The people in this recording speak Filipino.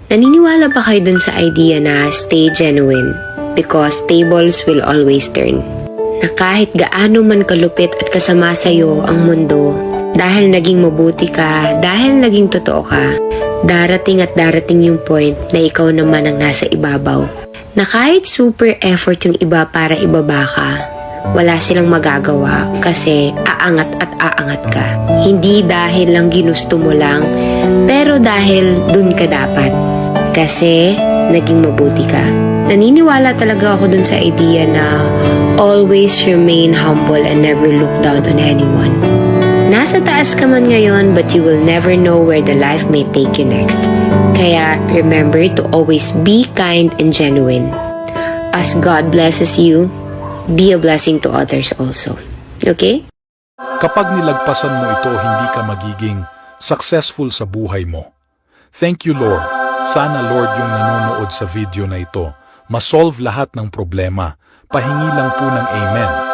Naniniwala ba kayo dun sa idea na stay genuine because tables will always turn? Na kahit gaano man kalupit at kasama sa'yo ang mundo, dahil naging mabuti ka, dahil naging totoo ka, darating at darating yung point na ikaw naman ang nasa ibabaw. Na kahit super effort yung iba para ibaba ka, wala silang magagawa kasi aangat at aangat ka. Hindi dahil lang ginusto mo lang, pero dahil dun ka dapat. Kasi naging mabuti ka. Naniniwala talaga ako dun sa idea na always remain humble and never look down on anyone. Nasa taas ka man ngayon, but you will never know where the life may take you next. Kaya remember to always be kind and genuine. As God blesses you, be a blessing to others also. Okay? Kapag nilagpasan mo ito, hindi ka magiging successful sa buhay mo. Thank you, Lord. Sana, Lord, yung nanonood sa video na ito, masolve lahat ng problema. Pahingi lang po ng amen.